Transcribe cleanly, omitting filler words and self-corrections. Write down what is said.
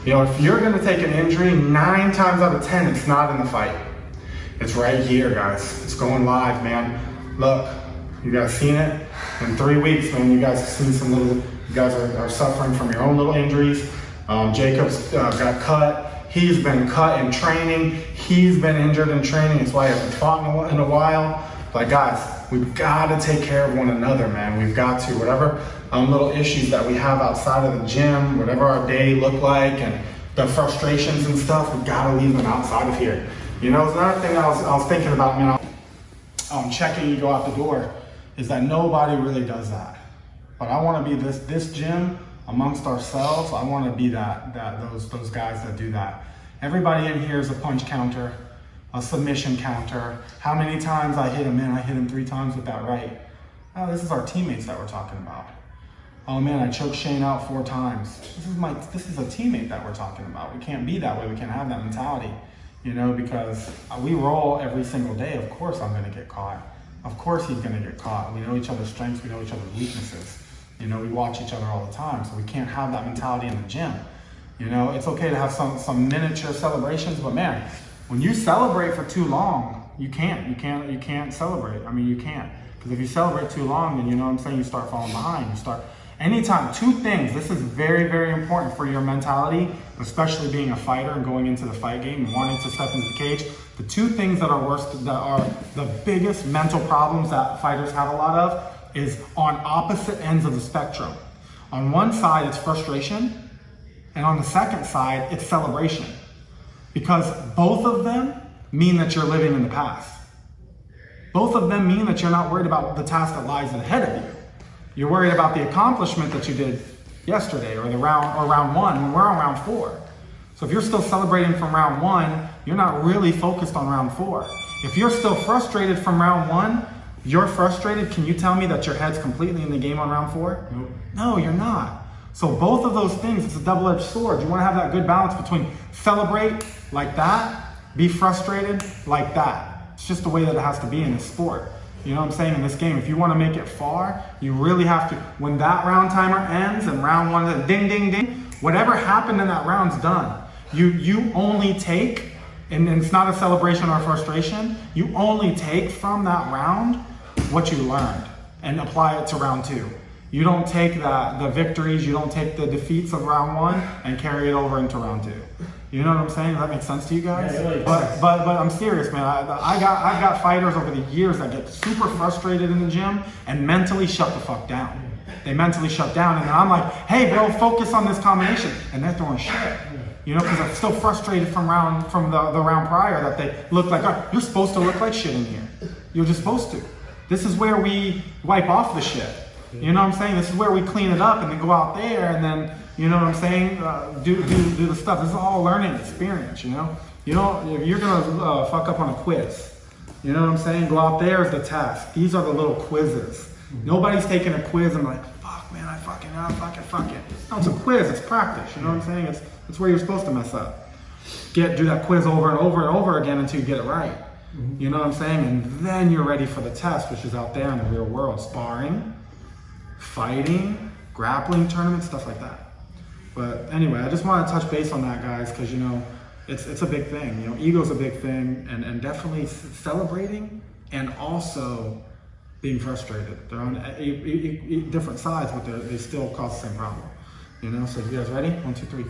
You know, if you're gonna take an injury, 9 times out of 10, it's not in the fight. It's right here, guys. It's going live, man. Look, you guys seen it? In 3 weeks, man, you guys have seen you guys are suffering from your own little injuries. Jacob's got cut. He's been cut in training. He's been injured in training. That's why he hasn't fought in a while. But guys, we've got to take care of one another, man. We've got to. Whatever little issues that we have outside of the gym, whatever our day look like, and the frustrations and stuff, we've got to leave them outside of here. You know, another thing I was thinking about, man, checking you go out the door, is that nobody really does that. But I want to be this gym amongst ourselves. I want to be those guys that do that. Everybody in here is a punch counter, a submission counter. How many times I hit him? Man, I hit him 3 times with that right. Oh, this is our teammates that we're talking about. Oh man, I choked Shane out 4 times. This is a teammate that we're talking about. We can't be that way. We can't have that mentality, you know, because we roll every single day. Of course I'm gonna get caught. Of course he's gonna get caught. We know each other's strengths, we know each other's weaknesses. You know, we watch each other all the time, so we can't have that mentality in the gym. You know, it's okay to have some miniature celebrations, but man, when you celebrate for too long, you can't celebrate. I mean, you can't. Because if you celebrate too long, then you know what I'm saying, you start falling behind. Anytime, 2 things, this is very, very important for your mentality, especially being a fighter and going into the fight game and wanting to step into the cage. The 2 things that are worst, that are the biggest mental problems that fighters have a lot of, is on opposite ends of the spectrum. On one side, it's frustration, and on the second side, it's celebration. Because both of them mean that you're living in the past. Both of them mean that you're not worried about the task that lies ahead of you. You're worried about the accomplishment that you did yesterday or round 1, when we're on round 4. So if you're still celebrating from round 1, you're not really focused on round 4. If you're still frustrated from round 1, you're frustrated, can you tell me that your head's completely in the game on round 4? Nope. No, you're not. So both of those things, it's a double-edged sword. You want to have that good balance between celebrate like that, be frustrated like that. It's just the way that it has to be in this sport. You know what I'm saying? In this game, if you want to make it far, you really have to, when that round timer ends and round 1, ding, ding, ding, whatever happened in that round's done. You only take, and it's not a celebration or frustration, you only take from that round what you learned and apply it to round 2. You don't take the victories, you don't take the defeats of round 1 and carry it over into round 2. You know what I'm saying? Does that make sense to you guys? Yeah, but I'm serious, man. I've got fighters over the years that get super frustrated in the gym and mentally shut the fuck down. They mentally shut down, and then I'm like, hey bro, focus on this combination, and they're throwing shit. You know, because I'm still frustrated from the round prior that they look like, oh, you're supposed to look like shit in here. You're just supposed to. This is where we wipe off the shit. You know what I'm saying? This is where we clean it up and then go out there and then, you know what I'm saying, do the stuff. This is all a learning experience, you know? You know, if you're gonna fuck up on a quiz, you know what I'm saying? Go out there as the test. These are the little quizzes. Nobody's taking a quiz and like, fuck man, I fuck it. No, it's a quiz, it's practice, you know what I'm saying? It's where you're supposed to mess up. Do that quiz over and over and over again until you get it right. You know what I'm saying? And then you're ready for the test, which is out there in the real world. Sparring, fighting, grappling tournaments, stuff like that. But anyway, I just want to touch base on that, guys, because, you know, it's a big thing. You know, ego's a big thing, and definitely celebrating and also being frustrated. They're on different sides, but they still cause the same problem. You know, so you guys ready? 1, 2, 3.